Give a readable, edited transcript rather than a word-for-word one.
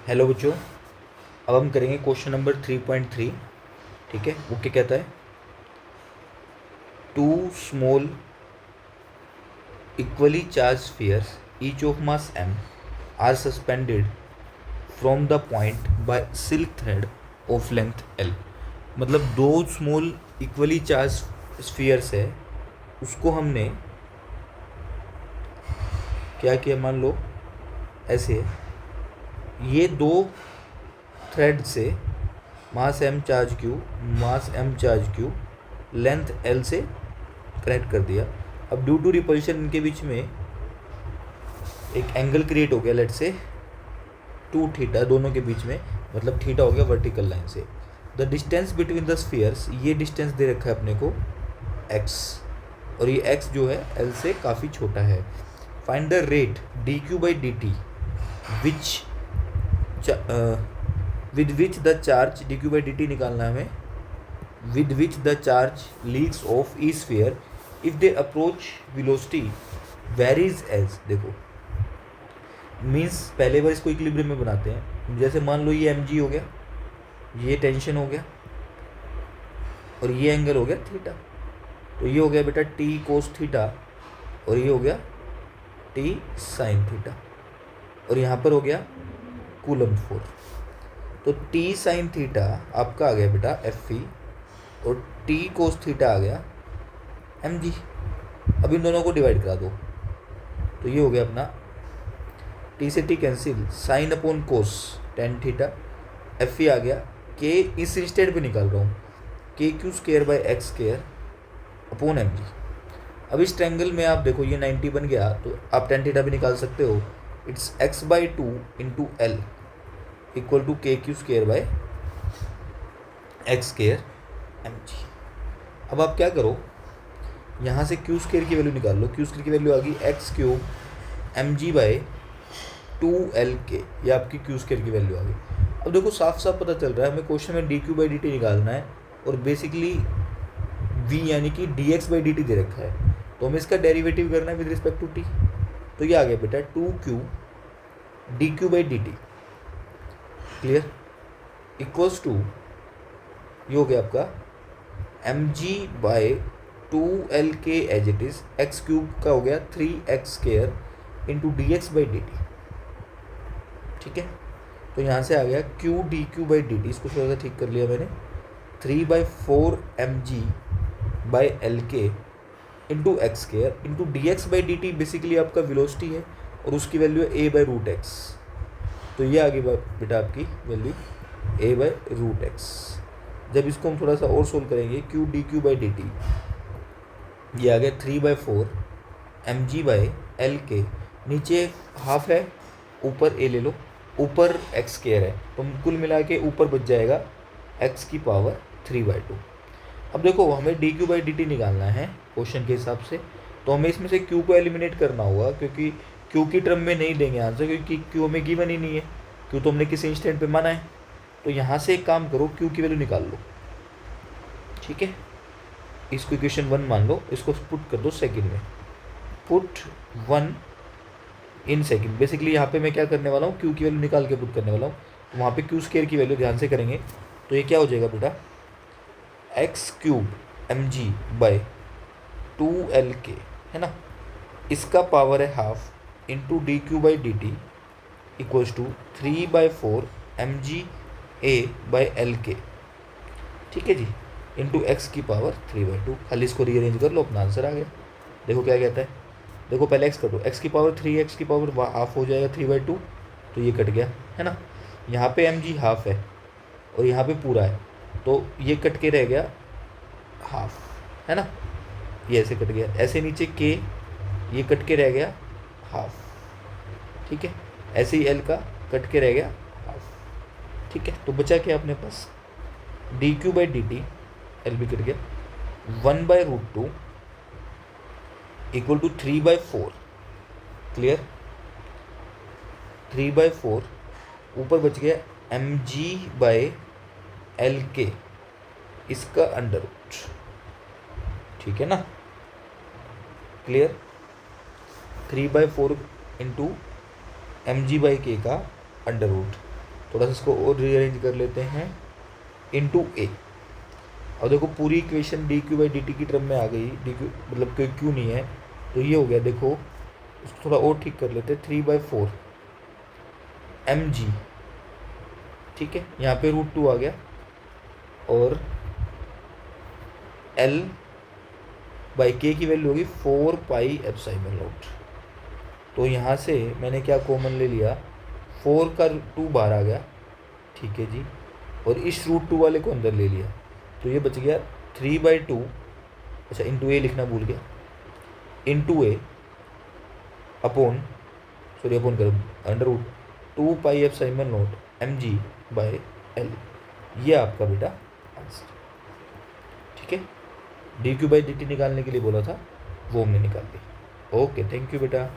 Hello बच्चों, अब हम करेंगे क्वेश्चन नंबर 3.3। ठीक है, वो क्या कहता है? Two small equally charge spheres each of mass m are suspended from the point by silk thread of length l। मतलब दो स्मॉल इक्वली चार्ज स्फीयर्स है, उसको हमने क्या किया, मान लो ऐसे है, ये दो थ्रेड से मास m चार्ज q, मास m charge q length l से कनेक्ट कर दिया। अब ड्यू टू रिपल्शन इनके बीच में एक एंगल क्रिएट हो गया, लेट से 2 थीटा दोनों के बीच में, मतलब थीटा हो गया वर्टिकल लाइन से। The distance between the spheres, ये डिस्टेंस दे रखा है अपने को x, और ये x जो है l से काफ़ी छोटा है। Find the rate dq by dt which with which the charge, dq by dt निकालना है हमें, with which the charge leaks off each sphere if they approach velocity varies as. देखो मीन्स पहले बार इसको इक्विलिब्रियम में बनाते हैं। जैसे मान लो ये mg हो गया, ये टेंशन हो गया, और ये एंगल हो गया थीटा, तो ये हो गया बेटा t कोस थीटा, और ये हो गया t साइन थीटा, और यहाँ पर हो गया कूलम फोर्स। तो t साइन थीटा आपका आ गया बेटा Fe, और t कोस थीटा आ गया mg। अब इन दोनों को डिवाइड करा दो, तो ये हो गया अपना t से t कैंसिल, साइन अपॉन कोस टेन थीटा, Fe आ गया, k इस इंस्टेंट पे निकाल रहा हूँ, के Q square by X square upon mg। अब इस ट्रैंगल में आप देखो ये 90 बन गया, तो आप टेन थीटा भी निकाल सकते हो। It's x by 2 into L equal to K Q square by X square mg। अब आप क्या करो, यहाँ से क्यू स्क्र की वैल्यू निकाल लो। क्यू स्क्र की वैल्यू आ गई x cube mg by 2l के, ये आपकी क्यू स्क्र की वैल्यू आ गई। अब देखो साफ साफ पता चल रहा है हमें क्वेश्चन में dq बाई dt निकालना है, और बेसिकली v यानी कि dx बाई dt दे रखा है, तो हमें इसका डेरिवेटिव करना है विद रिस्पेक्ट टू t। तो ये आ गया बेटा 2q dq by dt, clear, equals to, ये हो गया आपका mg बाई 2l के as it is, x cube का हो गया 3x square into d x by D t. ठीक है, तो यहाँ से आ गया q d Q by D t, इसको थोड़ा सा ठीक कर लिया मैंने, 3/4 mg बाई एल के into x square into d x by D t basically आपका वेलोसिटी है, और उसकी वैल्यू है a बाई रूट एक्स। तो ये आ गई बेटा आपकी value a by root x. जब इसको हम थोड़ा सा और सोल्व करेंगे, q d Q by D t, ये आ गया 3/4 mg बाई एल के, नीचे हाफ है, ऊपर a ले लो, ऊपर एक्स स्क्र है, तो कुल मिला के ऊपर बच जाएगा x की पावर 3/2। अब देखो हमें D Q by D T निकालना है क्वेश्चन के हिसाब से, तो हमें इसमें से q को एलिमिनेट करना होगा, क्योंकि q की टर्म में नहीं देंगे आंसर, क्योंकि q हमें गिवन ही नहीं है, q तो हमने किसी इंस्टेंट पे माना है। तो यहाँ से एक काम करो, q की वैल्यू निकाल लो। ठीक है, इसको इक्वेशन 1 मान लो, इसको पुट कर दो सेकेंड में, पुट 1 इन सेकेंड। बेसिकली यहाँ पे मैं क्या करने वाला हूँ, q की वैल्यू निकाल के पुट करने वाला हूँ, तो वहाँ पे क्यू स्क्र की वैल्यू ध्यान से करेंगे, तो ये क्या हो जाएगा बेटा, x cube mg by 2l के, है ना, इसका पावर है half into d Q by D t equals to 3/4 mg a by L के। ठीक है जी, इंटू एक्स की पावर 3/2। खाली इसको रीअरेंज कर लो, अपना आंसर आ गया। देखो क्या कहता है, देखो पहले एक्स कटो, एक्स की पावर 3, एक्स की पावर हाफ हो जाएगा 3/2, तो ये कट गया, है ना। यहाँ पे mg हाफ है, और यहाँ पे पूरा है, तो ये कट के रह गया हाफ, है ना, ये ऐसे कट गया, ऐसे नीचे के, ये कट के रह गया हाफ। ठीक है, ऐसे ही एल का कट के रह गया हाफ। ठीक है, तो बचा क्या अपने पास, D Q by D T, L भी कट गया, 1/√2 इक्वल टू 3/4, क्लियर, 3/4, ऊपर बच गया mg बाई एल के, इसका अंडर रूट। ठीक है ना, क्लियर, 3/4 इंटू mg बाई के का अंडर रूट, थोड़ा सा इसको और रीअरेंज कर लेते हैं, इनटू ए। और देखो पूरी equation D Q by D T की टर्म में आ गई, डी क्यू मतलब क्यू नहीं है तो ये हो गया। देखो इसको थोड़ा और ठीक कर लेते हैं, 3/4 mg, ठीक है, यहाँ पे √2 आ गया, और L बाई के की वैल्यू होगी 4πε0। तो यहाँ से मैंने क्या कॉमन ले लिया, 4 का 2 बाहर आ गया, ठीक है जी, और इस √2 वाले को अंदर ले लिया, तो ये बच गया 3/2, अच्छा इंटू ए लिखना भूल गया, इंटू ए अपॉन करो √2πε0 mg/L। ये आपका बेटा आंसर, ठीक है। D Q by D T निकालने के लिए बोला था, वो हमने निकाल दी। ओके, थैंक यू बेटा।